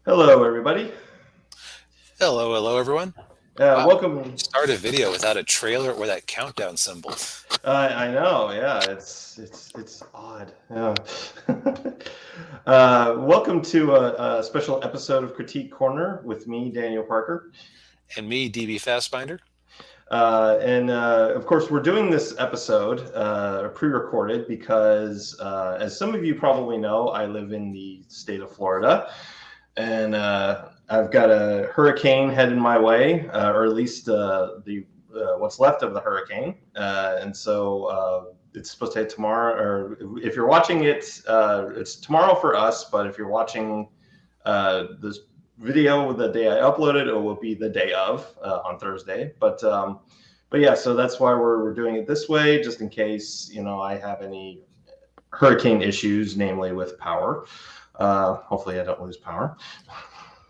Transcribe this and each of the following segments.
Hello, everybody. Hello, everyone. Wow, Welcome. start a video without a trailer or that countdown symbol. I know, yeah, it's odd. Yeah. Welcome to a special episode of Critique Corner with me, Daniel Parker. And me, DB Fastbinder. And of course, we're doing this episode pre-recorded because, as some of you probably know, I live in the state of Florida, and I've got a hurricane headed my way, or at least the what's left of the hurricane. And so it's supposed to hit tomorrow, or if you're watching it, it's tomorrow for us. But if you're watching this video the day I upload it, it will be the day of on Thursday. But yeah, so that's why we're doing it this way, just in case I have any hurricane issues, namely with power. Hopefully, I don't lose power.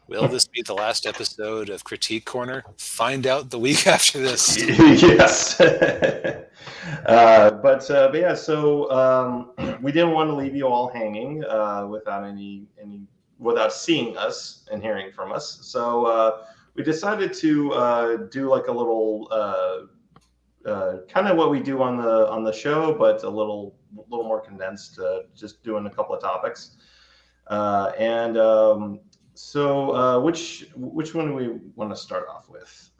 Will this be the last episode of Critique Corner? Find out the week after this. Yes. But yeah, so we didn't want to leave you all hanging without any without seeing us and hearing from us. So we decided to do like a little kind of what we do on the show, but a little more condensed, just doing a couple of topics. And which one do we want to start off with?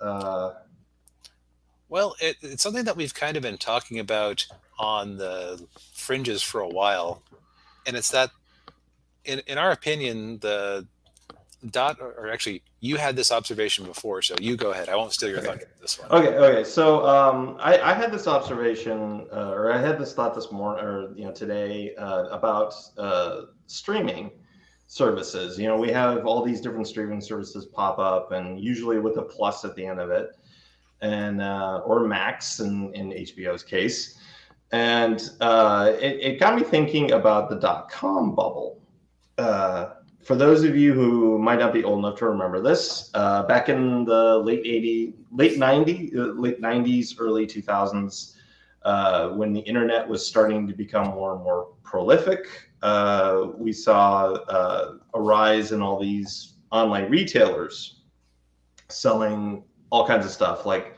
Well, it's something that we've kind of been talking about on the fringes for a while. And it's that, in our opinion, the dot, or actually, you had this observation before, so you go ahead. I won't steal your Okay. thunder for this one. Okay. So I had this observation, or I had this thought this morning, or today, about streaming services. We have all these different streaming services pop up, and usually with a plus at the end of it, and or Max in HBO's case. And it got me thinking about the .com bubble. For those of you who might not be old enough to remember this, back in the late 90s, early 2000s, when the internet was starting to become more and more prolific, we saw a rise in all these online retailers selling all kinds of stuff. Like,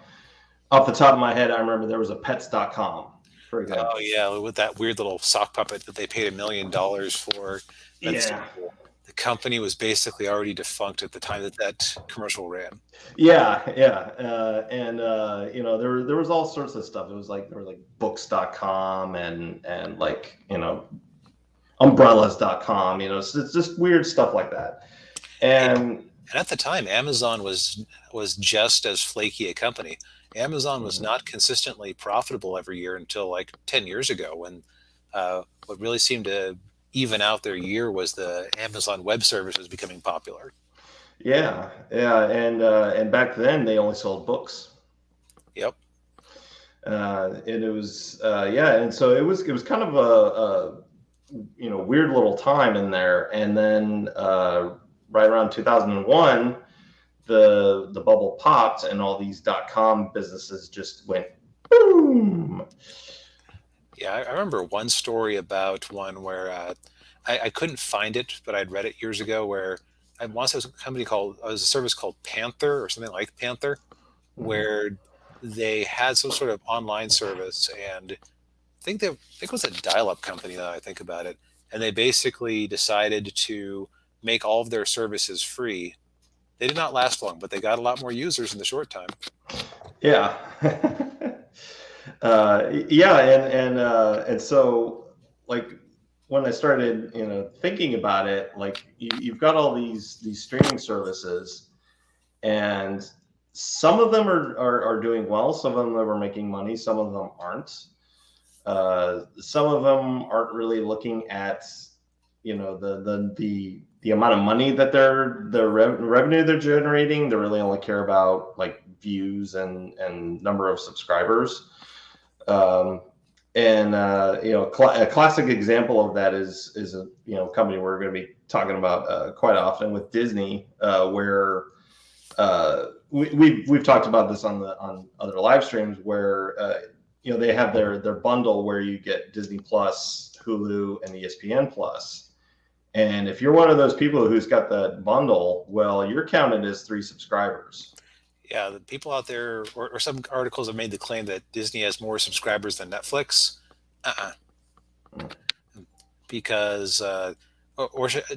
off the top of my head, I remember there was a pets.com, for example. Oh, yeah, with that weird little sock puppet that they paid $1 million for. That's so Yeah. cool. The company was basically already defunct at the time that commercial ran. Yeah. And there was all sorts of stuff. It was like there were like books.com and like umbrellas.com. It's just weird stuff like that. And And at the time, Amazon was just as flaky a company. Amazon was not consistently profitable every year until like 10 years ago, when what really seemed to even out their year was the Amazon Web Services becoming popular. yeah, and back then they only sold books. Yep. And it was and so it was kind of a weird little time in there. And then right around 2001, the bubble popped, and all these .com businesses just went boom. Yeah, I remember one story about one where I couldn't find it, but I'd read it years ago. Where I want to say it was a company called, it was a service called Panther or something like Panther, where they had some sort of online service, and I think it was a dial-up company, now I think about it, and they basically decided to make all of their services free. They did not last long, but they got a lot more users in the short time. Yeah. Yeah, and so, like, when I started thinking about it, like, you've got all these streaming services, and some of them are doing well, some of them are making money, some of them aren't. Some of them aren't really looking at the amount of money that revenue they're generating. They really only care about like views and number of subscribers. A classic example of that is a company we're going to be talking about quite often with Disney, where we've talked about this on other live streams, where they have their bundle where you get Disney Plus, Hulu, and ESPN Plus. And if you're one of those people who's got the bundle, well, you're counted as 3 subscribers. Yeah, the people out there, or some articles have made the claim that Disney has more subscribers than Netflix. Uh-uh. Because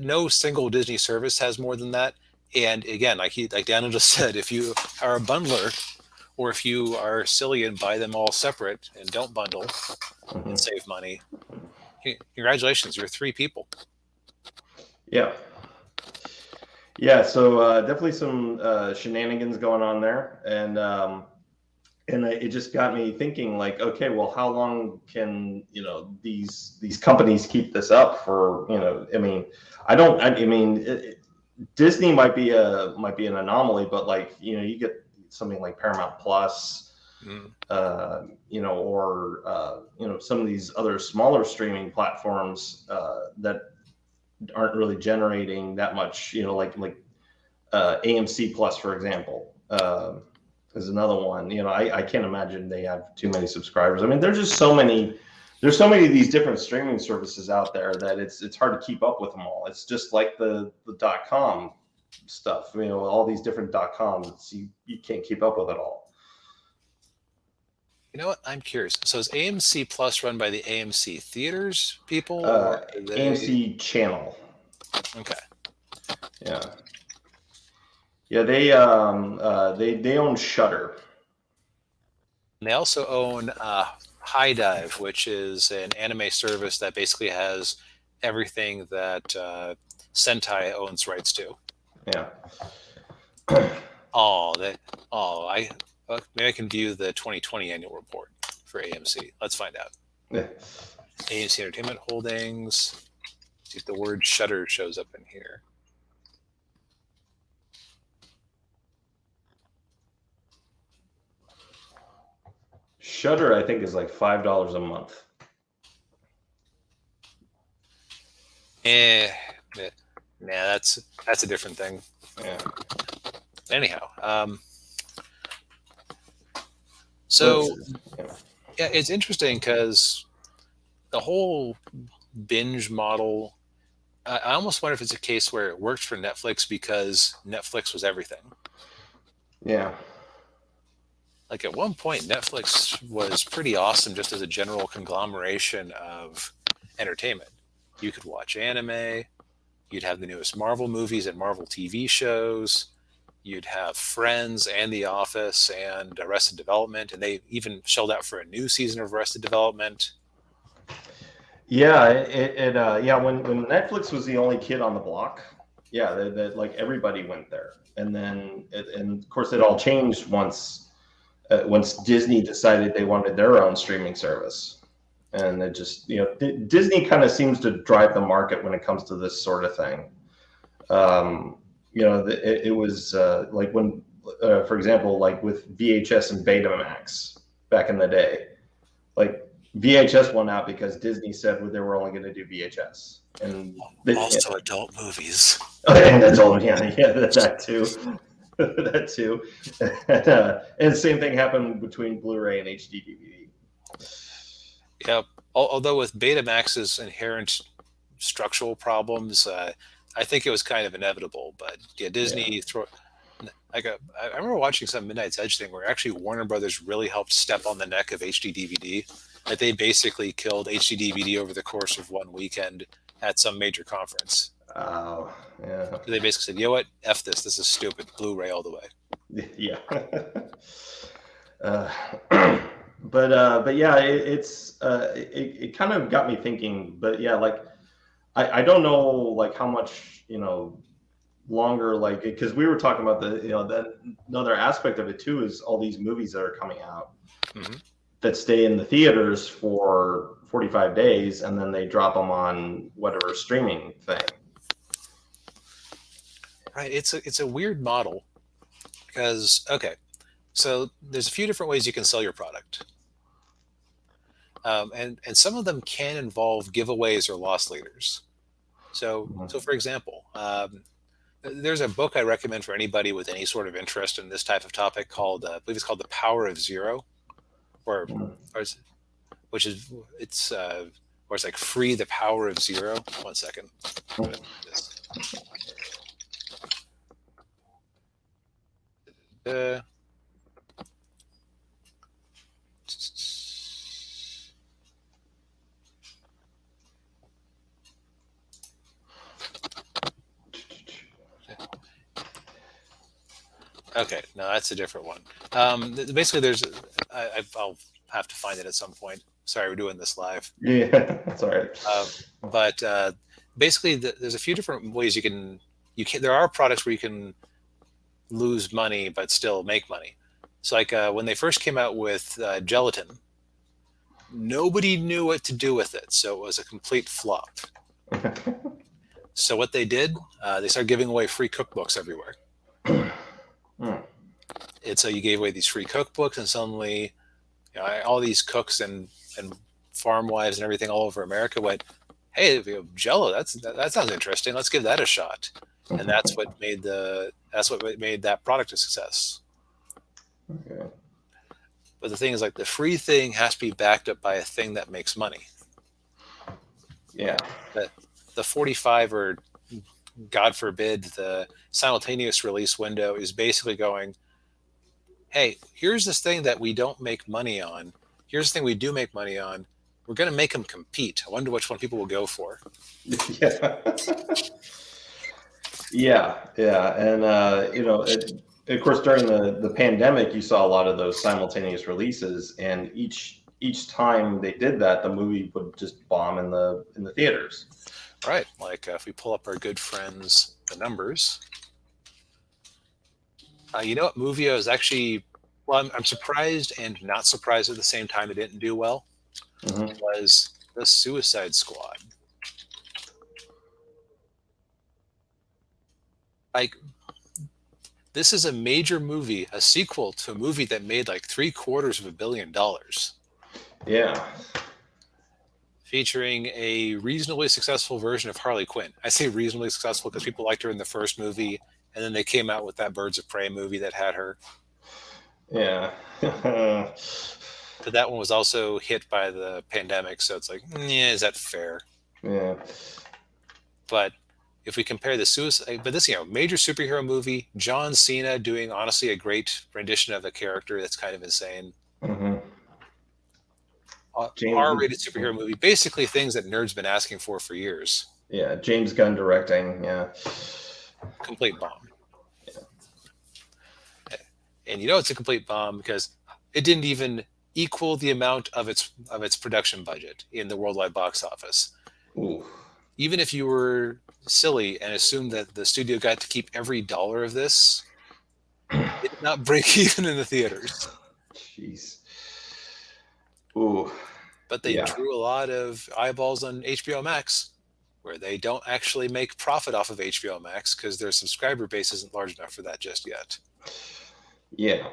no single Disney service has more than that. And again, like Daniel just said, if you are a bundler, or if you are silly and buy them all separate and don't bundle and save money, congratulations, you're 3 people. Yeah. Yeah, so definitely some shenanigans going on there, and it just got me thinking, like, okay, well, how long can these companies keep this up for? I mean, Disney might be an anomaly, but like you get something like Paramount Plus, or some of these other smaller streaming platforms that aren't really generating that much, like AMC Plus, for example, is another one. I can't imagine they have too many subscribers. I mean, there's so many of these different streaming services out there that it's hard to keep up with them all. It's just like the .com stuff, all these different .coms. You can't keep up with it all. You know what? I'm curious. So is AMC Plus run by the AMC Theaters people, or AMC Channel? Okay. Yeah. Yeah, they own Shudder. And they also own High Dive, which is an anime service that basically has everything that Sentai owns rights to. Yeah. Maybe I can view the 2020 annual report for AMC. Let's find out. Yeah. AMC Entertainment Holdings. See if the word Shudder shows up in here. Shudder, I think, is like $5 a month. That's a different thing. Yeah. Anyhow, so yeah, it's interesting because the whole binge model, I almost wonder if it's a case where it worked for Netflix because Netflix was everything. Yeah. Like at one point, Netflix was pretty awesome just as a general conglomeration of entertainment. You could watch anime, you'd have the newest Marvel movies and Marvel TV shows, you'd have Friends and The Office and Arrested Development, and they even shelled out for a new season of Arrested Development. Yeah, when Netflix was the only kid on the block, yeah, that like everybody went there, and then and of course it all changed once Disney decided they wanted their own streaming service, and it just Disney kind of seems to drive the market when it comes to this sort of thing. It was like when, for example, like with VHS and Betamax back in the day, like VHS went out because Disney said they were only going to do VHS, and also adult movies. And adult, that too. That too. And the same thing happened between Blu-ray and HD DVD. Yeah, although with Betamax's inherent structural problems, I think it was kind of inevitable. But yeah, Disney I remember watching some Midnight's Edge thing where actually Warner Brothers really helped step on the neck of HD DVD. That they basically killed HD DVD over the course of one weekend at some major conference. Oh, yeah. They basically said, "You know what? F this. This is stupid. Blu-ray all the way." Yeah. But yeah, it kind of got me thinking. But yeah, like I don't know like how much longer, like, because we were talking about that another aspect of it too is all these movies that are coming out that stay in the theaters for 45 days and then they drop them on whatever streaming thing. Right. It's a weird model because, okay, so there's a few different ways you can sell your product. And some of them can involve giveaways or loss leaders. So for example, there's a book I recommend for anybody with any sort of interest in this type of topic called, I believe it's called The Power of Zero, where it's like free the power of zero. 1 second. Uh, okay, no, that's a different one. Basically, I'll have to find it at some point. Sorry, we're doing this live. Yeah, that's all right. But basically, there's a few different ways you can. There are products where you can lose money but still make money. So, like when they first came out with gelatin, nobody knew what to do with it, so it was a complete flop. So what they did, they started giving away free cookbooks everywhere. And so you gave away these free cookbooks, and suddenly, all these cooks and farm wives and everything all over America went, "Hey, Jello, that sounds interesting. Let's give that a shot." And that's what made that product a success. Okay. But the thing is, like, the free thing has to be backed up by a thing that makes money. Yeah. The 45, or God forbid, the simultaneous release window is basically going, hey, here's this thing that we don't make money on. Here's the thing we do make money on. We're going to make them compete. I wonder which one people will go for. Yeah. Yeah. And, of course, during the pandemic, you saw a lot of those simultaneous releases, and each time they did that, the movie would just bomb in the theaters. Right. Like if we pull up our good friends, the numbers. You know what movie is actually? Well, I'm surprised and not surprised at the same time it didn't do well. Mm-hmm. Was The Suicide Squad. Like, this is a major movie, a sequel to a movie that made like $750 million. Yeah. Featuring a reasonably successful version of Harley Quinn. I say reasonably successful because people liked her in the first movie, and then they came out with that Birds of Prey movie that had her. Yeah. But that one was also hit by the pandemic, so it's like, yeah, is that fair? Yeah. But if we compare this, major superhero movie, John Cena doing honestly a great rendition of a character that's kind of insane. Mm-hmm. R-rated superhero movie, basically things that nerds been asking for years. Yeah, James Gunn directing. Yeah. Complete bomb. Yeah. And it's a complete bomb because it didn't even equal the amount of its production budget in the worldwide box office. Ooh. Even if you were silly and assumed that the studio got to keep every dollar of this, it did not break even in the theaters. Jeez. Ooh. But they drew a lot of eyeballs on HBO Max, where they don't actually make profit off of HBO Max because their subscriber base isn't large enough for that just yet. Yeah.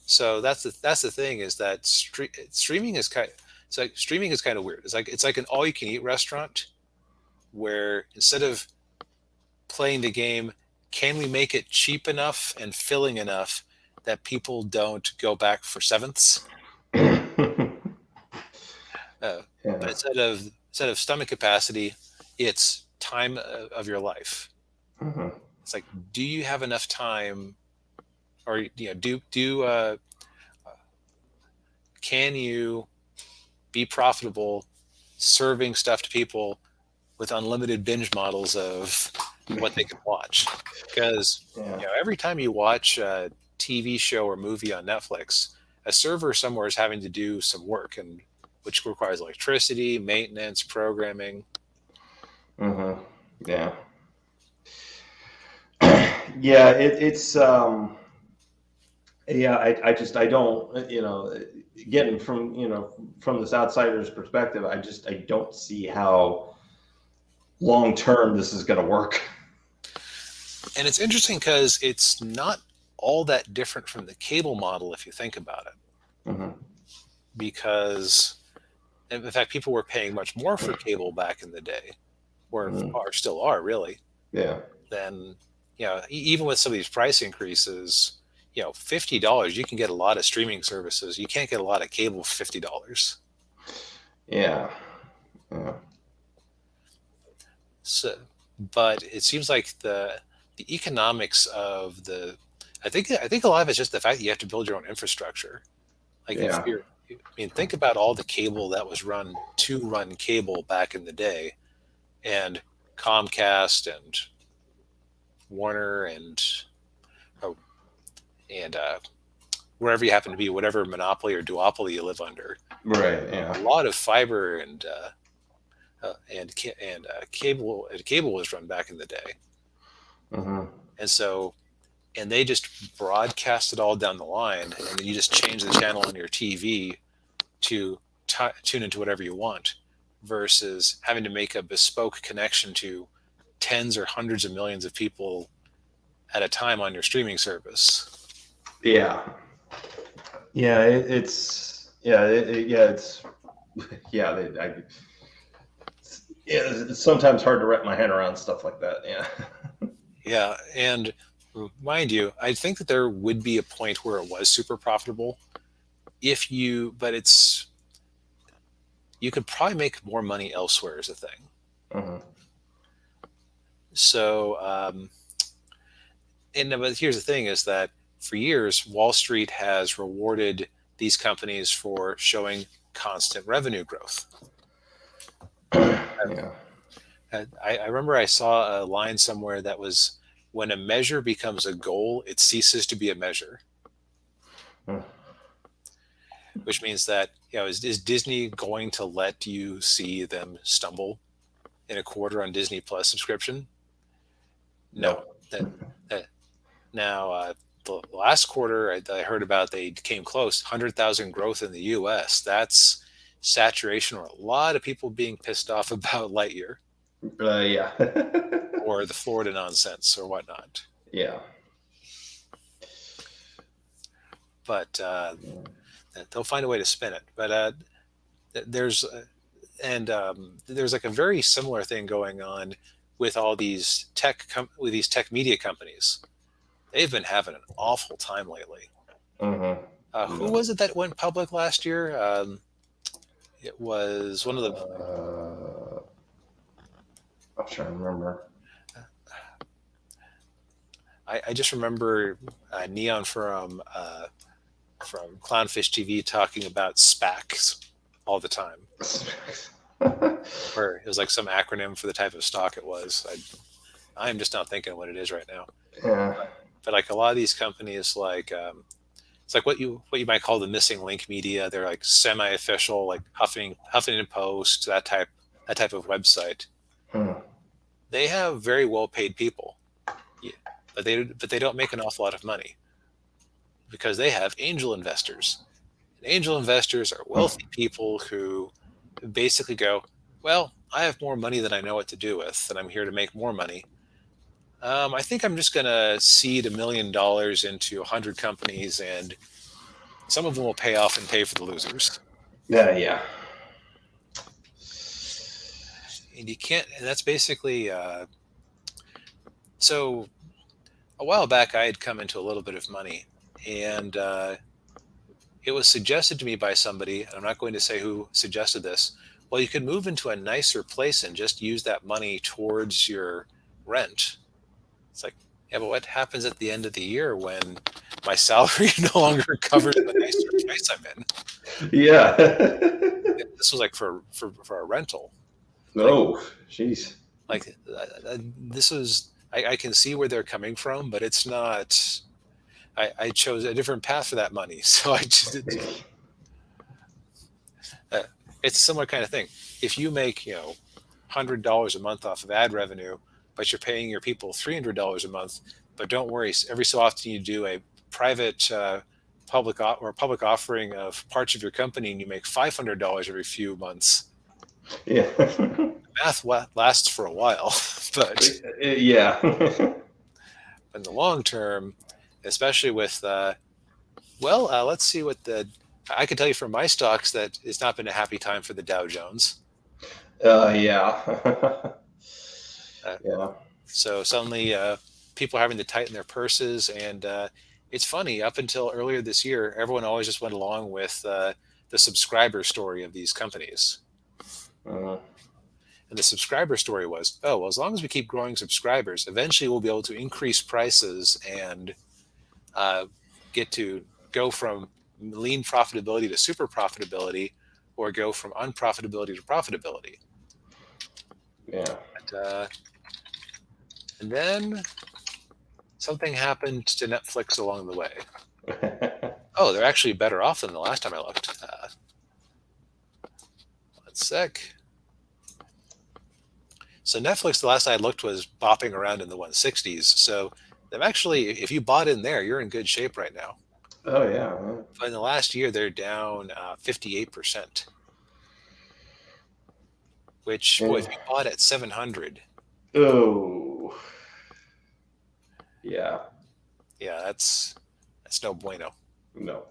So that's the thing, is that streaming is kind of weird. It's like an all-you-can-eat restaurant where instead of playing the game, can we make it cheap enough and filling enough that people don't go back for sevenths? But instead of stomach capacity, it's time of your life. Mm-hmm. It's like, do you have enough time, or can you be profitable serving stuff to people with unlimited binge models of what they can watch? Because every time you watch a TV show or movie on Netflix, a server somewhere is having to do some work, and which requires electricity, maintenance, programming. Mm-hmm. Yeah. Yeah, it's I don't, getting from this outsider's perspective, I don't see how long term this is going to work. And it's interesting because it's not all that different from the cable model if you think about it. Mm-hmm. Because in fact, people were paying much more for cable back in the day, or still are really. Yeah. Then even with some of these price increases, $50, you can get a lot of streaming services. You can't get a lot of cable for $50. Yeah. Yeah. So, but it seems like the economics of I think a lot of it's just the fact that you have to build your own infrastructure. Like if Yeah. I mean, think about all the cable that was run cable back in the day, and Comcast and Warner oh, and wherever you happen to be, whatever monopoly or duopoly you live under. Right. Yeah. A lot of fiber and cable was run back in the day, Hmm. and so and they just broadcast it all down the line, and then you just change the channel on your TV to tune into whatever you want, versus having to make a bespoke connection to tens or hundreds of millions of people at a time on your streaming service. Yeah. Yeah. It's yeah. Yeah. It's yeah. Yeah. It's sometimes hard to wrap my head around stuff like that. Yeah. Yeah, and mind you, I think that there would be a point where it was super profitable if you, but it's you could probably make more money elsewhere is the thing. Hmm. So, but here's the thing: is that for years Wall Street has rewarded these companies for showing constant revenue growth. Yeah. I remember I saw a line somewhere that was, "When a measure becomes a goal, it ceases to be a measure," Hmm. which means that is Disney going to let you see them stumble in a quarter on Disney Plus subscription? No. Nope. That, that now the last quarter I heard about, they came close, 100,000 growth in the U.S. That's saturation, or a lot of people being pissed off about Lightyear Yeah. or the Florida nonsense or whatnot. Yeah. But they'll find a way to spin it. But there's there's like a very similar thing going on with all these with these tech media companies. They've been having an awful time lately. Hmm. Who was it that went public last year? It was one of the. I'm trying to remember. I just remember Neon from Clownfish TV talking about SPACs all the time, where it was like some acronym for the type of stock it was. I'm just not thinking what it is right now. Yeah. But like a lot of these companies, like it's like what you might call the missing link media. They're like semi-official, like Huffington Post, that type of website. Hmm. They have very well paid people, yeah, but they don't make an awful lot of money because they have angel investors. And angel investors are wealthy people who basically go, well, I have more money than I know what to do with, and I'm here to make more money. I think I'm just going to seed $1 million into 100 companies, and some of them will pay off and pay for the losers. Yeah. Yeah. And you can't, and that's basically, so a while back I had come into a little bit of money, and it was suggested to me by somebody, and I'm not going to say who suggested this. Well, you could move into a nicer place and just use that money towards your rent. It's like, yeah, but what happens at the end of the year when my salary no longer covers the nicer place I'm in? Yeah. This was like for a rental. Like, Oh, jeez. like this is, I can see where they're coming from, but it's not. I chose a different path for that money, so I just. It's a similar kind of thing. If you make $100 a month off of ad revenue, but you're paying your people $300 a month, but don't worry, every so often you do a private public offering of parts of your company, and you make $500 every few months. Yeah. Math lasts for a while, but Yeah. in the long term, especially with let's see what I can tell you from my stocks that it's not been a happy time for the Dow Jones. Yeah. Uh, Yeah. so suddenly people are having to tighten their purses, and it's funny. Up until earlier this year, everyone always just went along with the subscriber story of these companies. Uh, And the subscriber story was, oh, well, as long as we keep growing subscribers, eventually we'll be able to increase prices and uh, get to go from lean profitability to super profitability, or go from unprofitability to profitability. yeah. And then something happened to Netflix along the way. Oh, they're actually better off than the last time I looked. One sec. So Netflix, the last I looked, was bopping around in the 160s. So they've actually, if you bought in there, you're in good shape right now. Oh yeah. But in the last year, they're down 58%. Which, boy, Yeah. if you bought at 700, Oh. Yeah. yeah, that's no bueno. No.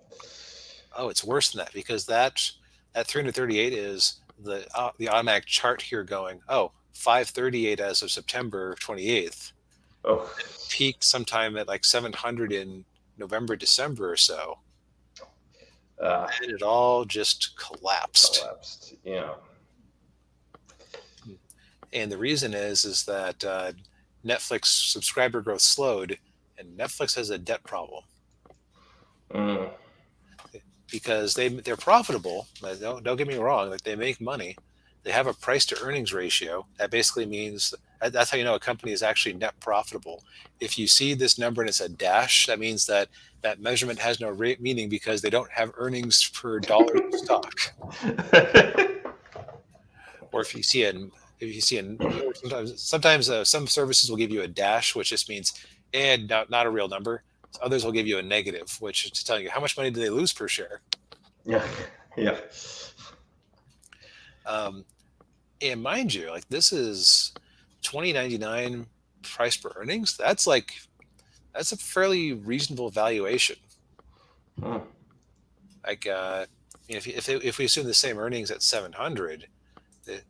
Oh, it's worse than that, because that 338 is the automatic chart here going, oh, 538 as of September 28th, Oh. peaked sometime at like 700 in November, December or so, Uh, and it all just collapsed. collapsed. Yeah. And the reason is that Netflix subscriber growth slowed, and Netflix has a debt problem Mm. because they're profitable. Don't get me wrong, like they make money. They have a price to earnings ratio. That basically means that's how you know a company is actually net profitable. If you see this number and it's a dash, that means that that measurement has no meaning, because they don't have earnings per dollars of stock. Or if you see an or sometimes some services will give you a dash, which just means not a real number. Others will give you a negative, which is to tell you how much money do they lose per share. Yeah. Yeah. Um, and mind you, like this is 2099 price per earnings. That's a fairly reasonable valuation. Hmm. Like if we assume the same earnings at 700,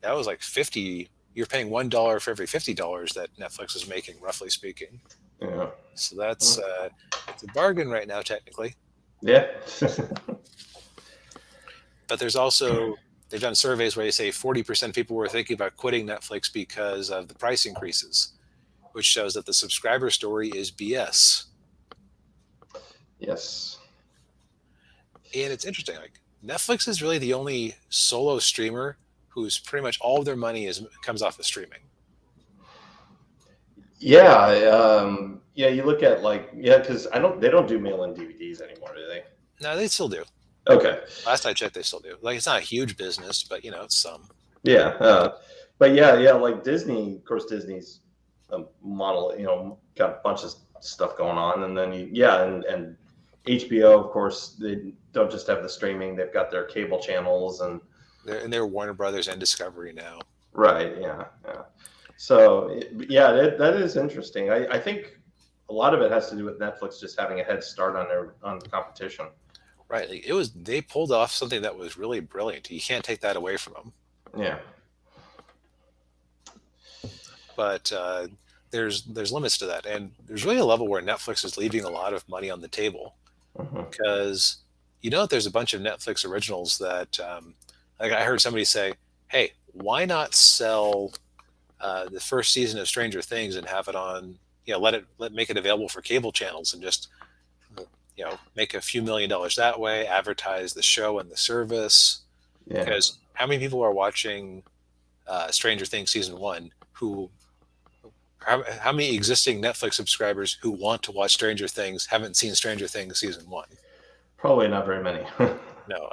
that was like 50. You're paying $1 for every $50 that Netflix is making, roughly speaking. Yeah. So it's a bargain right now, technically. Yeah. But there's also they've done surveys where they say 40% of people were thinking about quitting Netflix because of the price increases, which shows that the subscriber story is BS. Yes. And it's interesting. Like Netflix is really the only solo streamer whose pretty much all of their money comes off of streaming. Yeah. Yeah. You look at because they don't do mail-in DVDs anymore, do they? No, they still do. Okay. Last I checked, they still do. Like it's not a huge business, but it's some. Yeah. But yeah. Like Disney, of course, Disney's a model. Got a bunch of stuff going on, and then and HBO, of course, they don't just have the streaming; they've got their cable channels and. They're Warner Brothers and Discovery now. Right. Yeah. Yeah. So that is interesting. I think a lot of it has to do with Netflix just having a head start on the competition. Right. Like they pulled off something that was really brilliant. You can't take that away from them. Yeah. But there's limits to that, and there's really a level where Netflix is leaving a lot of money on the table, because that there's a bunch of Netflix originals that like I heard somebody say, hey, why not sell the first season of Stranger Things and have it on, make it available for cable channels, and just make a few $1 million that way, advertise the show and the service. Yeah. Because how many people are watching Stranger Things season 1 how many existing Netflix subscribers who want to watch Stranger Things haven't seen Stranger Things season 1? Probably not very many. No,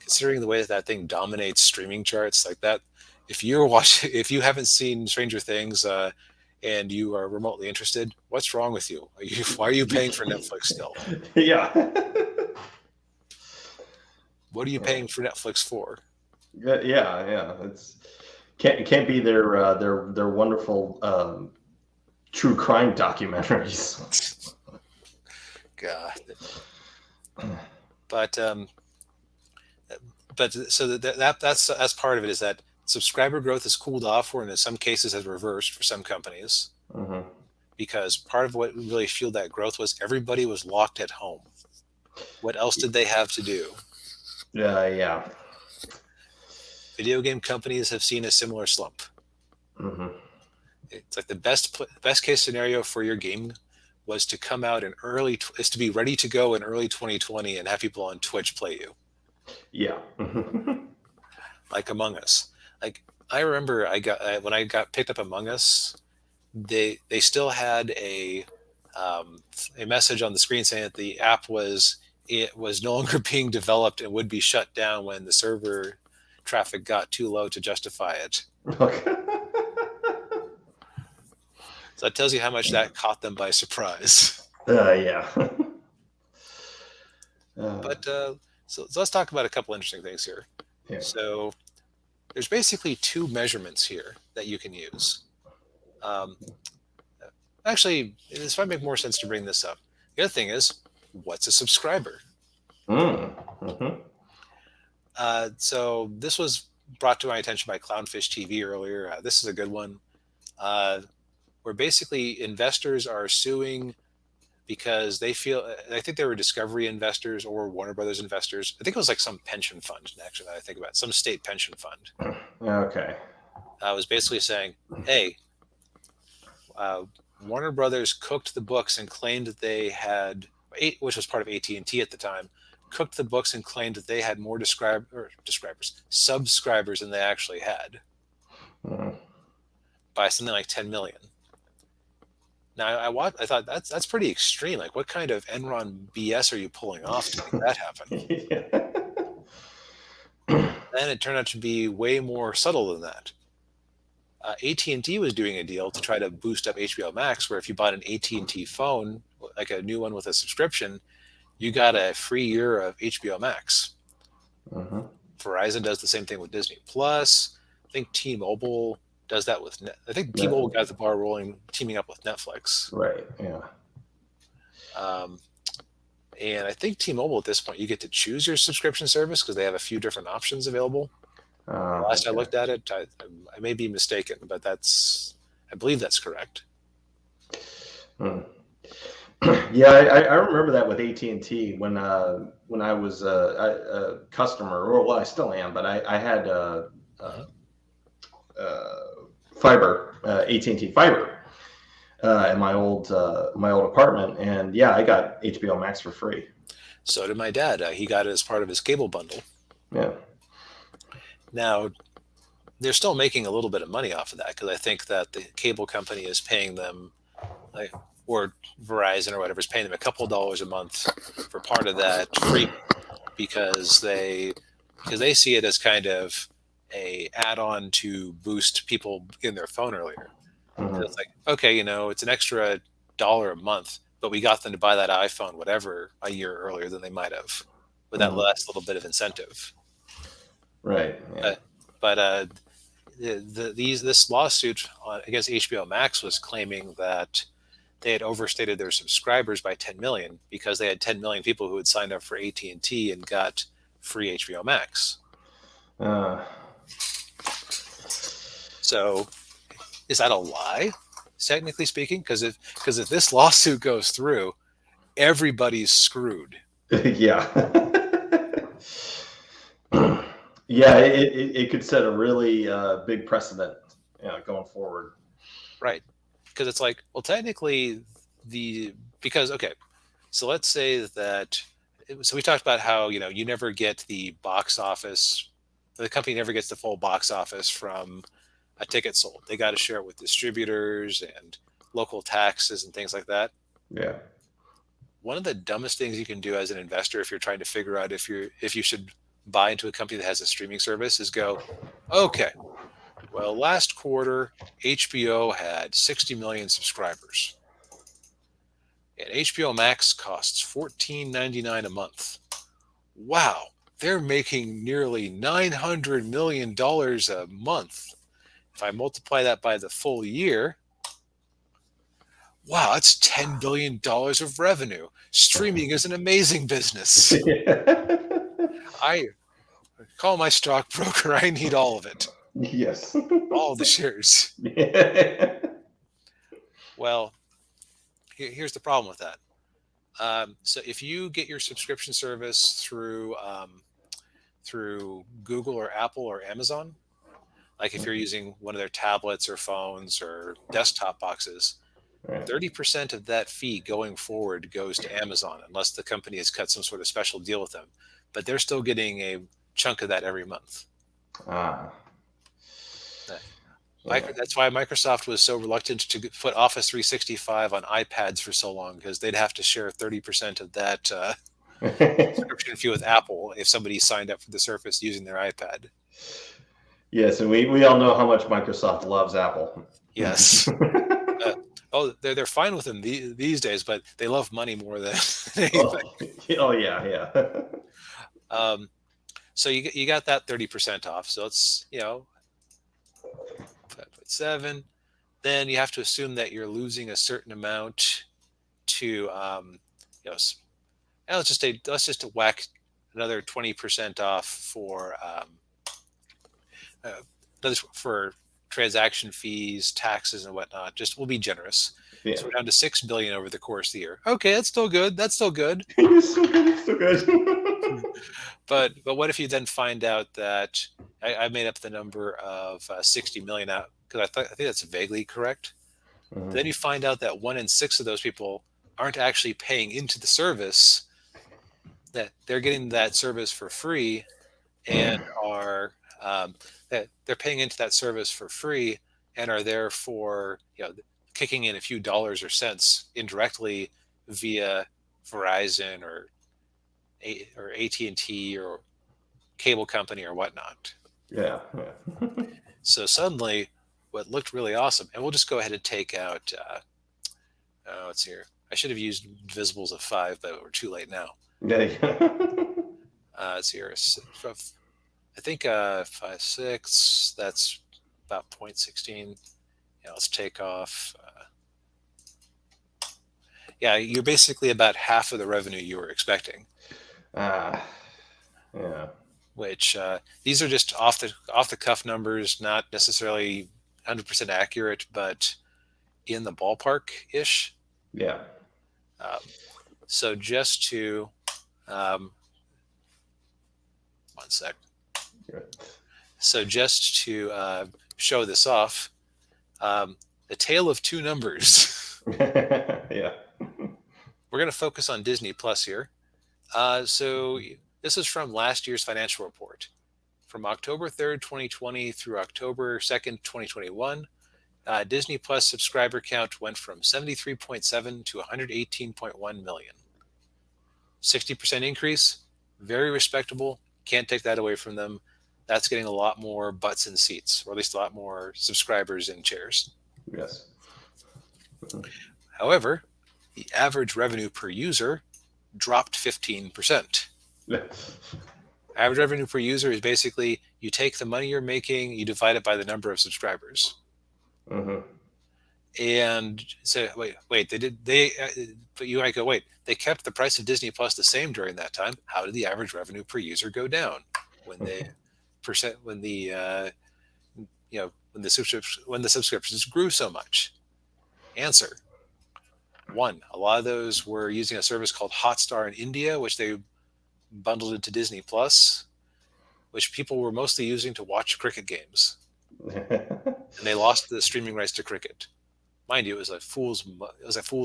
considering the way that thing dominates streaming charts like that, if you haven't seen Stranger Things and you are remotely interested, what's wrong with you? Why are you paying for Netflix still? Yeah. What are you paying for Netflix for? Yeah. It can't be their wonderful true crime documentaries. God. But so that's part of it, is that subscriber growth has cooled off, or in some cases has reversed for some companies. Mm-hmm. because part of what really fueled that growth was everybody was locked at home. What else did they have to do? Yeah. Video game companies have seen a similar slump. Hmm. It's like the best case scenario for your game was to come out in is to be ready to go in early 2020 and have people on Twitch play you, Yeah. like Among Us. Like I remember, when I got picked up Among Us, they still had a message on the screen saying that the app was no longer being developed and would be shut down when the server traffic got too low to justify it. Okay. So that tells you how much that caught them by surprise. Yeah. But so let's talk about a couple interesting things here. Yeah. So there's basically two measurements here that you can use. Um, Actually, this might make more sense to bring this up. The other thing is, what's a subscriber? Mm-hmm. So this was brought to my attention by Clownfish TV earlier. This is a good one, where basically investors are suing because they feel, I think they were Discovery investors or Warner Brothers investors. I think it was like some pension fund, actually, that I think about it, some state pension fund. Okay. Was basically saying, hey, Warner Brothers cooked the books and claimed that they had, which was part of AT&T at the time, cooked the books and claimed that they had more subscribers than they actually had, by something like 10 million. Now I thought that's pretty extreme. Like, what kind of Enron BS are you pulling off to make that happen? Then it turned out to be way more subtle than that. AT&T was doing a deal to try to boost up HBO Max, where if you bought an AT&T phone, like a new one with a subscription, you got a free year of HBO Max. Mm-hmm. Verizon does the same thing with Disney Plus. I think T-Mobile does that with I think T-Mobile got the bar rolling, teaming up with Netflix. Right. Yeah. And I think T-Mobile at this point, you get to choose your subscription service because they have a few different options available. Last I looked at it, I may be mistaken, but I believe that's correct. Yeah, I remember that with AT&T when I was a customer, or well, I still am, but I had fiber, AT&T fiber, in my old apartment, and yeah, I got HBO Max for free. So did my dad. He got it as part of his cable bundle. Yeah. Now, they're still making a little bit of money off of that because I think that the cable company is paying them, or Verizon or whatever, is paying them a couple dollars a month for part of that free, because they see it as kind of a add-on to boost people getting their phone earlier. Mm-hmm. It's like, okay, it's an extra $1 a month, but we got them to buy that iPhone, whatever, a year earlier than they might have, with that last little bit of incentive. Right. Yeah. But this lawsuit against HBO Max was claiming that they had overstated their subscribers by 10 million because they had 10 million people who had signed up for AT&T and got free HBO Max. So, is that a lie, technically speaking? Because if this lawsuit goes through, everybody's screwed. Yeah. Yeah, it could set a really big precedent, going forward. Right. Because it's like, well, technically okay, so let's say that, so we talked about how, you never get the box office, the company never gets the full box office from a ticket sold. They got to share it with distributors and local taxes and things like that. Yeah. One of the dumbest things you can do as an investor, if you're trying to figure out if you should buy into a company that has a streaming service, is go, okay, well, last quarter, HBO had 60 million subscribers. And HBO Max costs $14.99 a month. Wow, they're making nearly $900 million a month. If I multiply that by the full year, wow, that's $10 billion of revenue. Streaming is an amazing business. I call my stockbroker. I need all of it. Yes. All the shares. Well, Here's the problem with that. So if you get your subscription service through Google or Apple or Amazon, like if you're using one of their tablets or phones or desktop boxes, Right. 30% of that fee going forward goes to Amazon, unless the company has cut some sort of special deal with them. But they're still getting a chunk of that every month. Ah. Uh, Yeah. That's why Microsoft was so reluctant to put Office 365 on iPads for so long, because they'd have to share 30% of that subscription fee with Apple if somebody signed up for the Surface using their iPad. Yes, and we all know how much Microsoft loves Apple. Yes. They're fine with them these days, but they love money more than anything. Oh yeah, yeah. Um, so you got that 30% off. So it's 5.7. Then you have to assume that you're losing a certain amount to you know let's just whack another 20% off uh, for transaction fees, taxes, and whatnot. Just we'll be generous. Yeah. So we're down to 6 billion over the course of the year. Okay, that's still good. That's still good. It's so good. It's so good. But what if you then find out that I made up the number of 60 million out because I think that's vaguely correct. Mhm. Then you find out that 1 in 6 of those people aren't actually paying into the service, that they're getting that service for free and are that they're paying into that service for free and are therefore kicking in a few dollars or cents indirectly via Verizon or AT&T or cable company or whatnot. Yeah, yeah. So suddenly, what looked really awesome, and we'll just go ahead and take out. Let's here. I should have used divisibles of 5, but we're too late now. Yeah, yeah. Let's here. I think 5, 6. That's about 0.16. Yeah, let's take off. Yeah, you're basically about half of the revenue you were expecting. Ah, yeah. Which these are just off the cuff numbers, not necessarily 100% accurate, but in the ballpark ish. Yeah. So just to um, one sec. Good. So just to show this off, the tale of two numbers. Yeah. We're going to focus on Disney Plus here. So this is from last year's financial report. From October 3rd, 2020 through October 2nd, 2021, Disney Plus subscriber count went from 73.7 to 118.1 million. 60% increase, very respectable. Can't take that away from them. That's getting a lot more butts in seats, or at least a lot more subscribers in chairs. Yes. However, the average revenue per user dropped 15%. Average revenue per user is basically you take the money you're making, you divide it by the number of subscribers. Mm-hmm. And so but you might go, wait, they kept the price of Disney Plus the same during that time. How did the average revenue per user go down when the subscriptions grew so much? Answer: one, a lot of those were using a service called Hotstar in India, which they bundled into Disney Plus, which people were mostly using to watch cricket games, and they lost the streaming rights to cricket. Mind you, it was a fool's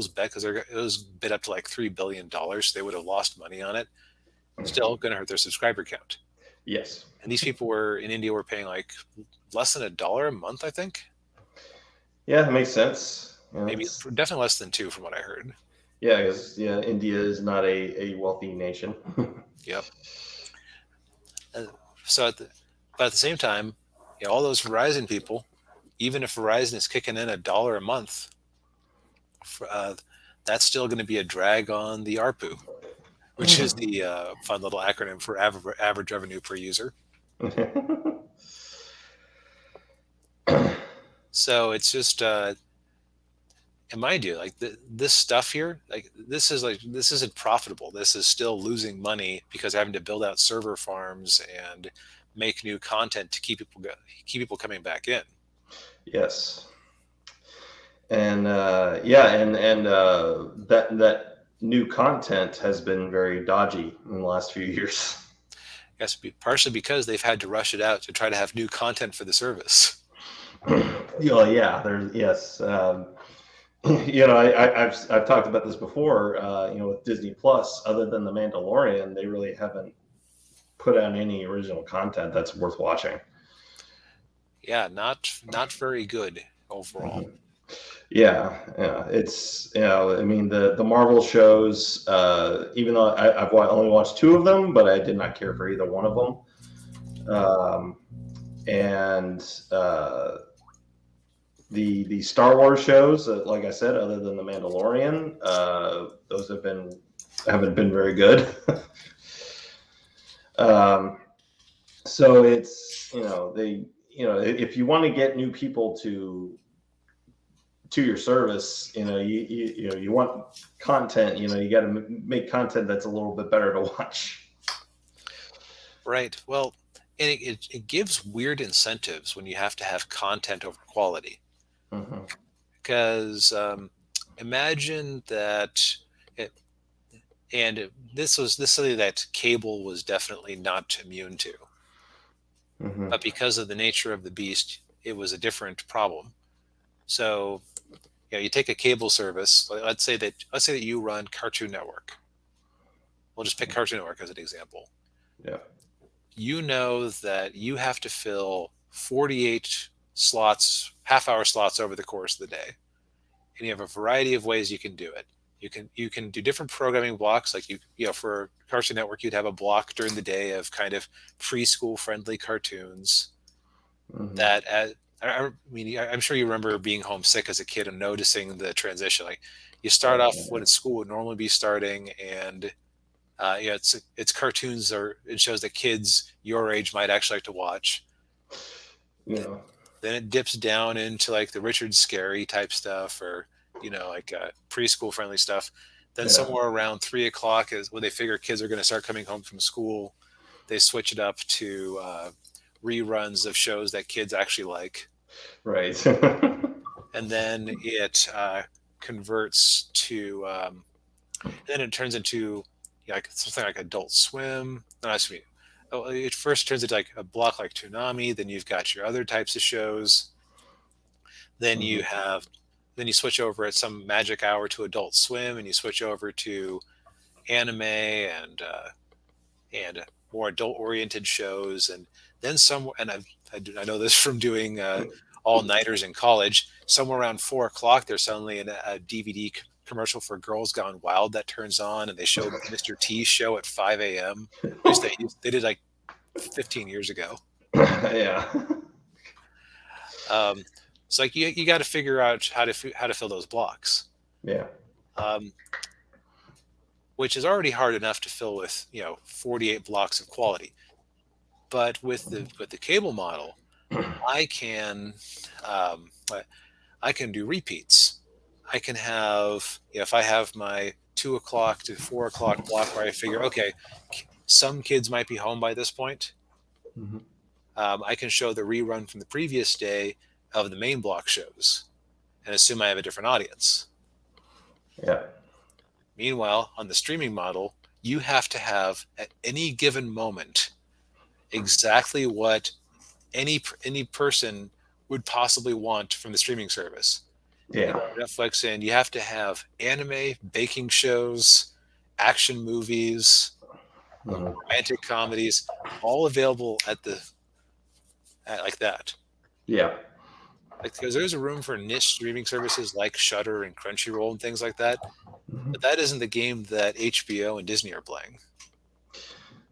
bet because it was bid up to like $3 billion. So they would have lost money on it. Still, going to hurt their subscriber count. Yes. And these people in India were paying like less than $1 a month, I think. Yeah, it makes sense. Yeah, Maybe definitely less than 2, from what I heard. yeah, because India is not a wealthy nation. Yep. But at the same time, all those Verizon people, even if Verizon is kicking in $1 a month, that's still going to be a drag on the ARPU, which is the fun little acronym for average revenue per user. So it's just, in mind you, like this stuff here, this isn't profitable. This is still losing money because having to build out server farms and make new content to keep people coming back in. Yes. And yeah, and that new content has been very dodgy in the last few years. Yes, partially because they've had to rush it out to try to have new content for the service. Yeah, there's yes. I've talked about this before. With Disney Plus, other than The Mandalorian, they really haven't put out any original content that's worth watching. Yeah, not very good overall. Mhm. Yeah, it's I mean the Marvel shows. Even though I've only watched two of them, but I did not care for either one of them. And the Star Wars shows, like I said, other than the Mandalorian, those haven't been very good. um, so it's if you want to get new people to your service, you want content. You got to make content that's a little bit better to watch. Right. Well, and it gives weird incentives when you have to have content over quality. Mm-hmm. Because imagine that, it, this is something that cable was definitely not immune to. Mm-hmm. But because of the nature of the beast, it was a different problem. So, you take a cable service. Let's say that you run Cartoon Network. We'll just pick Cartoon Network as an example. Yeah. You know that you have to fill 48 slots, half-hour slots over the course of the day, and you have a variety of ways you can do it. You can do different programming blocks, like for Cartoon Network, you'd have a block during the day of kind of preschool friendly cartoons Mm-hmm. that I mean, I'm sure you remember being homesick as a kid and noticing the transition. Like, you start off when school would normally be starting, and it's cartoons, or it shows that kids your age might actually like to watch. Yeah. Then it dips down into like the Richard Scarry type stuff, or like preschool friendly stuff. Then Yeah. somewhere around 3 o'clock is when they figure kids are going to start coming home from school. They switch it up to reruns of shows that kids actually like, Right. and then it converts to then it turns into like something like Adult Swim. No, excuse me. Oh, it first turns into like a block like Toonami. Then you've got your other types of shows. Then Mm-hmm. then you switch over at some magic hour to Adult Swim, and you switch over to anime and more adult oriented shows, and then some. And I know this from doing all nighters in college. Somewhere around 4 o'clock, there's suddenly a DVD commercial for Girls Gone Wild that turns on, and they show Mr. T's show at 5 a.m. They did like 15 years ago. Yeah. Um, so like you got to figure out how to fill those blocks, Yeah. um, which is already hard enough to fill with 48 blocks of quality. But with the cable model, I can um, I can do repeats. I can have, if I have my 2 o'clock to 4 o'clock block where I figure, okay, some kids might be home by this point. Mm-hmm. I can show the rerun from the previous day of the main block shows and assume I have a different audience. Yeah. Meanwhile, on the streaming model, you have to have at any given moment exactly what any person would possibly want from the streaming service. You Yeah. go to Netflix and you have to have anime, baking shows, action movies, Mm-hmm. romantic comedies, all available like that. Yeah. Like, because there's a room for niche streaming services like Shudder and Crunchyroll and things like that, Mm-hmm. but that isn't the game that HBO and Disney are playing.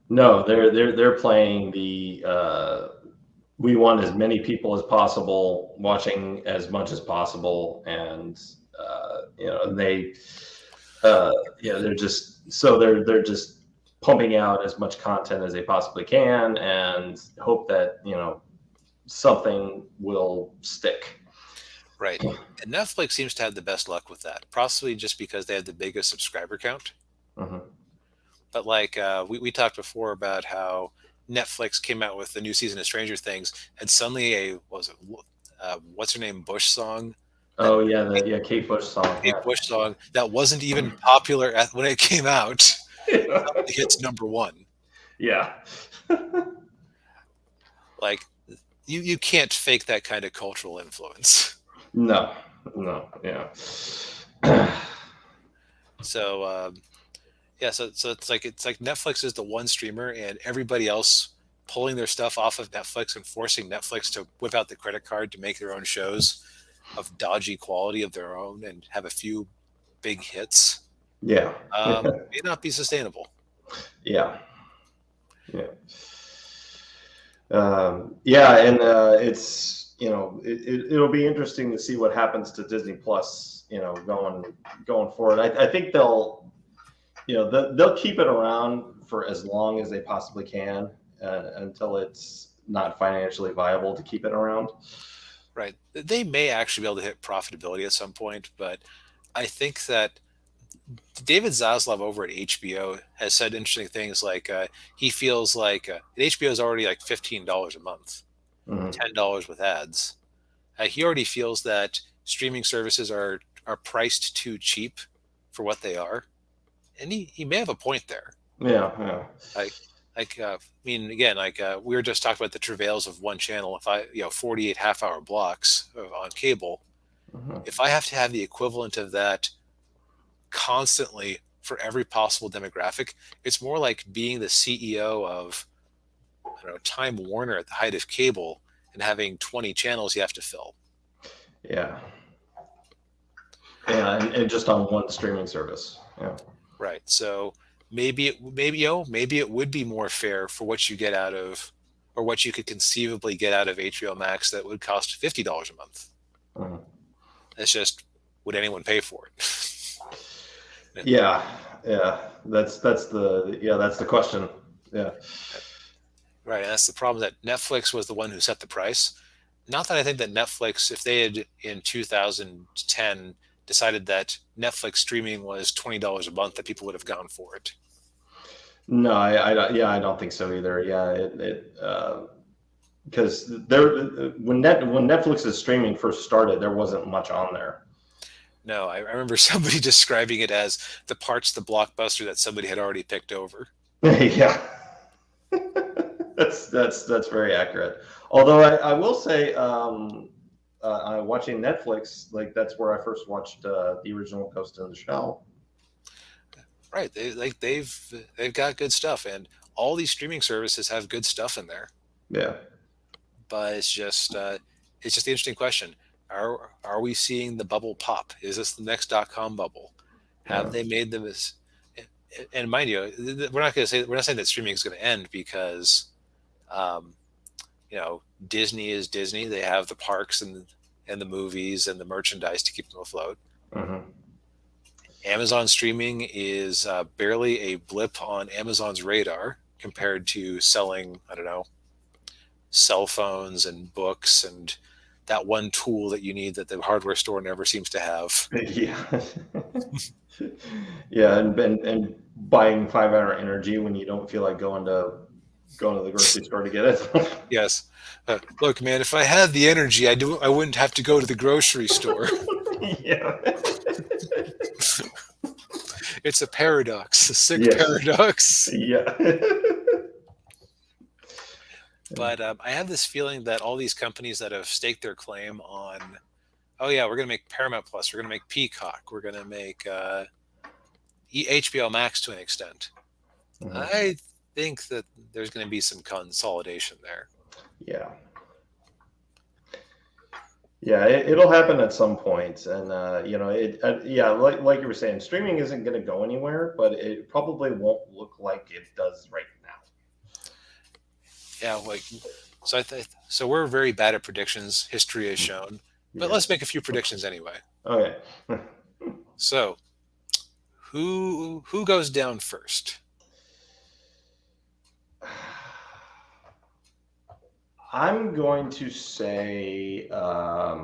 No, they're playing the we want as many people as possible watching as much as possible, and they they're just pumping out as much content as they possibly can and hope that something will stick. Right. And Netflix seems to have the best luck with that, possibly just because they have the biggest subscriber count. Mm-hmm. But like we talked before about how Netflix came out with the new season of Stranger Things, and suddenly a what was it what's her name Bush song That Oh yeah, the Kate Bush song. Kate Bush song that wasn't even popular when it came out Yeah. hits number one. Yeah. Like you can't fake that kind of cultural influence. No. No. Yeah. So yeah, so it's like Netflix is the one streamer, and everybody else pulling their stuff off of Netflix and forcing Netflix to whip out the credit card to make their own shows of dodgy quality of their own and have a few big hits. Yeah. May not be sustainable. Yeah. Yeah. Yeah, and it's it'll be interesting to see what happens to Disney Plus, going forward. I think they'll keep it around for as long as they possibly can, until it's not financially viable to keep it around. Right. They may actually be able to hit profitability at some point, but I think that David Zaslav over at HBO has said interesting things like he feels like HBO is already like $15 a month, Mhm. $10 with ads. He already feels that streaming services are priced too cheap for what they are, and he may have a point there. Yeah, yeah, Like I mean, again, we were just talking about the travails of one channel. If 48 half-hour blocks on cable, mhm. if I have to have the equivalent of that constantly for every possible demographic, it's more like being the CEO of, I don't know, Time Warner at the height of cable and having 20 channels you have to fill. Yeah, yeah, and just on one streaming service. Yeah, Right. So maybe it would be more fair for what you get out of, or what you could conceivably get out of HBO Max that would cost $50 a month. mhm. It's just, would anyone pay for it? Yeah, yeah. That's the question. Yeah, Right. And that's the problem, that Netflix was the one who set the price. Not that I think that Netflix, if they had in 2010 decided that Netflix streaming was $20 a month, that people would have gone for it. no, I don't think so either. Yeah, because when Netflix's streaming first started, there wasn't much on there. No, I remember somebody describing it as the parts of the blockbuster that somebody had already picked over. Yeah, that's very accurate. Although I will say, watching Netflix, like that's where I first watched the original Ghost in the Shell. Right. They've got good stuff, and all these streaming services have good stuff in there. Yeah, But it's just the interesting question. Are we seeing the bubble pop? Is this the next .com bubble? Have yeah, they made them as, and mind you, we're not saying that streaming is going to end, because um, Disney is Disney. They have the parks and the movies and the merchandise to keep them afloat. hmm, Amazon streaming is barely a blip on Amazon's radar compared to selling, I don't know, cell phones and books and that one tool that you need that the hardware store never seems to have. yeah, yeah, and buying 5 hour energy when you don't feel like going to the grocery store to get it. Yes. Look, man, if I had the energy, I wouldn't have to go to the grocery store. Yeah, It's a paradox, a sick yes, paradox. yeah, But I have this feeling that all these companies that have staked their claim on, oh yeah, we're going to make Paramount Plus, we're going to make Peacock, we're going to make HBO Max to an extent. mhm. I think that there's going to be some consolidation there. Yeah. Yeah, it'll happen at some point, and yeah, like you were saying, streaming isn't going to go anywhere, but it probably won't look like it does right now. Yeah, like so we're very bad at predictions. History has shown, but let's make a Yes. few predictions anyway. Okay. So who goes down first? I'm going to say, I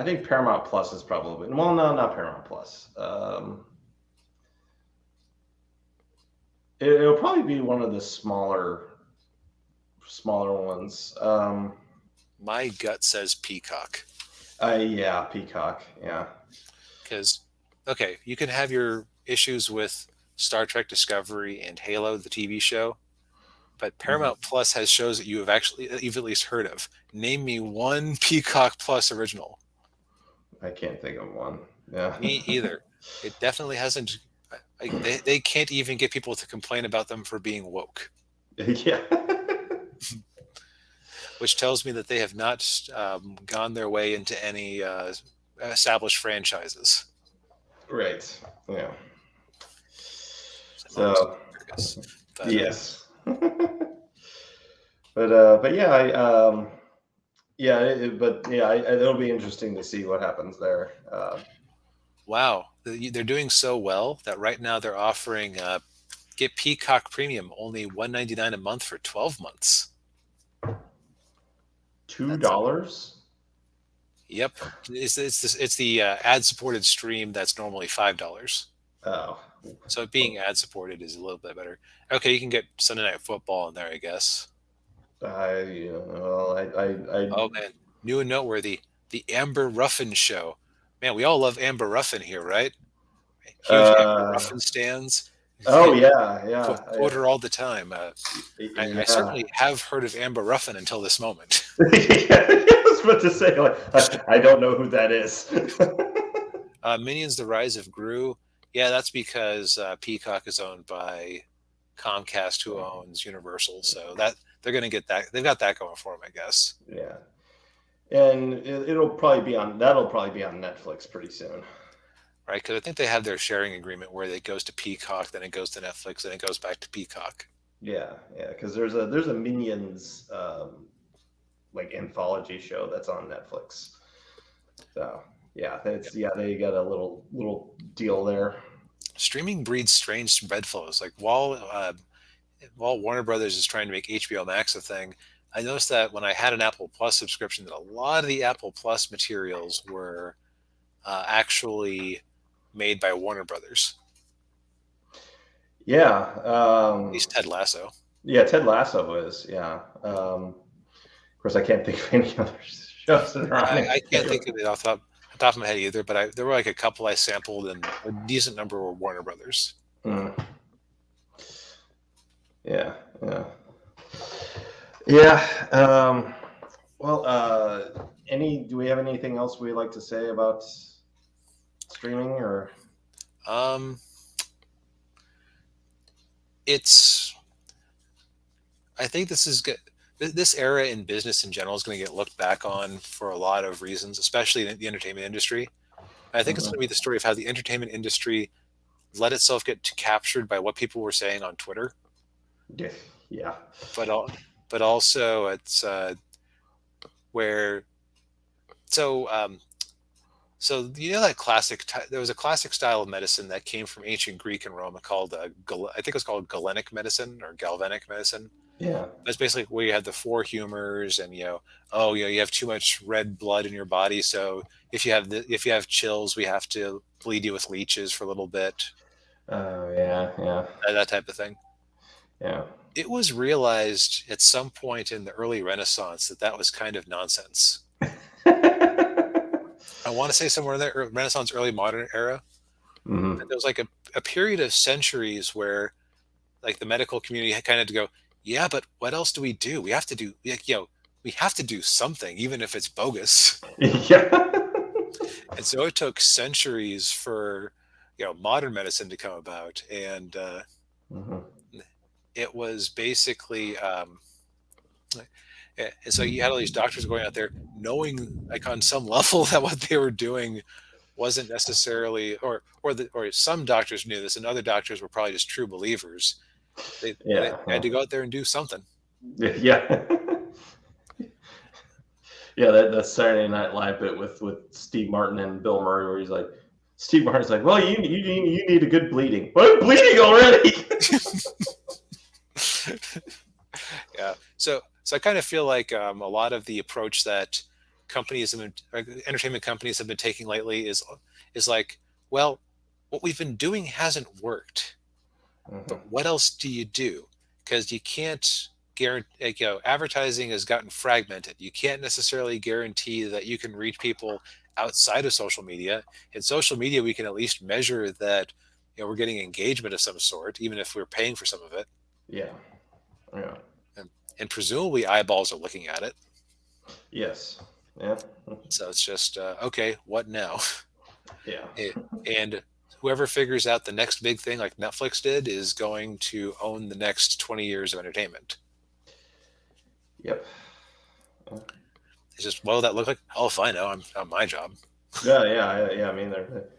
think Paramount Plus is probably, well, no, not Paramount Plus. It'll probably be one of the smaller ones. My gut says Peacock. Yeah, Peacock. Yeah. Because, okay, you can have your issues with Star Trek Discovery and Halo, the TV show, but Mhm. Paramount Plus has shows that you've at least heard of. Name me one Peacock Plus original. I can't think of one. Yeah. Me either. It definitely hasn't. They can't even get people to complain about them for being woke, Yeah. which tells me that they have not gone their way into any established franchises. Right. Yeah. I'm almost So, curious, but yes. But yeah, yeah, but yeah, it'll be interesting to see what happens there. wow, they're doing so well that right now they're offering get Peacock Premium only $1.99 a month for 12 months. Two That's dollars? yep. It's the ad supported stream that's normally $5. Oh, So being ad supported is a little bit better. Okay, you can get Sunday Night Football in there, I guess. well, Oh man, new and noteworthy, the Amber Ruffin show. Man, we all love Amber Ruffin here, right? Huge Amber uh, Ruffin stands. oh yeah, yeah, Quote her all the time. I yeah. certainly have heard of Amber Ruffin until this moment. Yeah, I was about to say, like, I don't know who that is. Minions: The Rise of Gru. Yeah, that's because Peacock is owned by Comcast, who owns Universal. So that they're going to get that. They've got that going for them, I guess. Yeah, and that'll probably be on Netflix pretty soon. Right? Because I think they have their sharing agreement where it goes to Peacock, then it goes to Netflix, then it goes back to Peacock. Yeah, yeah, because there's a Minions like anthology show that's on Netflix. So yeah, they got a little deal there. Streaming breeds strange bedfellows. Like while Warner Brothers is trying to make HBO Max a thing, I noticed that when I had an Apple Plus subscription, that a lot of the Apple Plus materials were actually made by Warner Brothers. Yeah, At least Ted Lasso. yeah, Ted Lasso is, yeah. Of course, I can't think of any other shows that are on I can't it. think of it off the top of my head either, but there were like a couple I sampled, and a decent number were Warner Brothers. Mm. Yeah, yeah, yeah. Well, do we have anything else we'd like to say about streaming or? Um, it's I think this is good. This era in business in general is going to get looked back on for a lot of reasons, especially in the entertainment industry. I think it's going to Mhm. be the story of how the entertainment industry let itself get captured by what people were saying on Twitter, Yeah, yeah, but but also it's where so so you know that there was a classic style of medicine that came from ancient Greek and Rome called I think it was called Galenic medicine or galvanic medicine. yeah. That's basically where you have the four humors, and oh, you have too much red blood in your body, so if you have chills, we have to bleed you with leeches for a little bit, Oh, yeah, yeah, that type of thing. yeah. It was realized at some point in the early Renaissance that that was kind of nonsense. I want to say somewhere in the Renaissance, early modern era, that Mhm. there was like a period of centuries where like the medical community kind of had to go, yeah, but what else do we do? We have to do, like, we have to do something, even if it's bogus. Yeah. And so it took centuries for modern medicine to come about, and Mhm. it was basically and so you had all these doctors going out there knowing like on some level that what they were doing wasn't necessarily or some doctors knew this and other doctors were probably just true believers. They Yeah, had yeah. to go out there and do something. Yeah. Yeah, that Saturday Night Live bit with Steve Martin and Bill Murray, where he's like, Steve Martin's like, well, you need a good bleeding. But I'm bleeding already. Yeah. So I kind of feel like a lot of the approach that entertainment companies have been taking lately is like, well, what we've been doing hasn't worked, but Mhm. what else do you do? Because you can't. guarantee, advertising has gotten fragmented. You can't necessarily guarantee that you can reach people outside of social media. In social media, we can at least measure that, we're getting engagement of some sort, even if we're paying for some of it. Yeah. Yeah. And presumably eyeballs are looking at it. Yes. Yeah. So it's just, okay, what now? Yeah. And whoever figures out the next big thing like Netflix did is going to own the next 20 years of entertainment. Yep. It's just, what will that look like? Oh, if I know, I'm on my job. Yeah. Yeah. Yeah. I mean,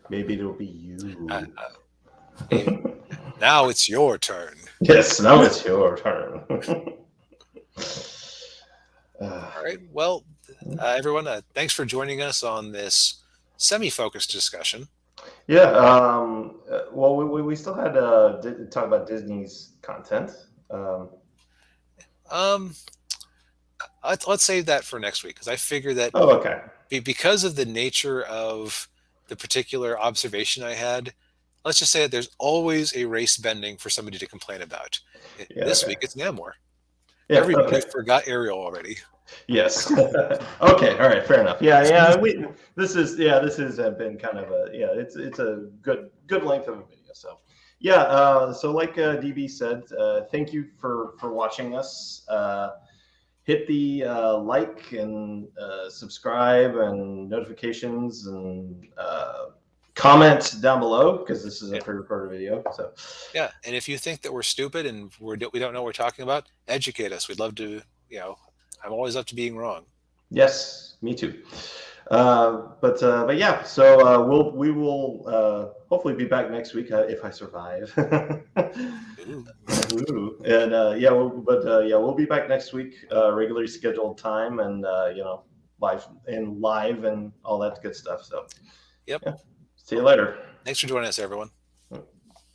maybe it'll be Uh, you. Now it's your turn. Yes. Now it's your turn. All right. Well, everyone, thanks for joining us on this semi-focused discussion. Yeah. Well, we still had talk about Disney's content. Um, let's save that for next week because I figure that Oh, okay. because of the nature of the particular observation I had, let's just say that there's always a race bending for somebody to complain about. Yeah. This Okay. week it's Namor. Yeah. Everybody Okay. forgot Ariel already. Yes. Okay. All right. Fair enough. Yeah. Yeah. This has been kind of it's a good length of a video. So yeah. So like DB said, thank you for watching us. Hit the like and subscribe and notifications and comment down below because this is a Yeah. pre-recorded video. So Yeah. And if you think that we're stupid and we don't know what we're talking about, educate us. We'd love to, I'm always up to being wrong. yes, me too. But yeah, so we will hopefully be back next week if I survive. Ooh. And yeah, we'll be back next week, regularly scheduled time, and live and all that good stuff. So Yep. yeah. See you later. Thanks for joining us, everyone.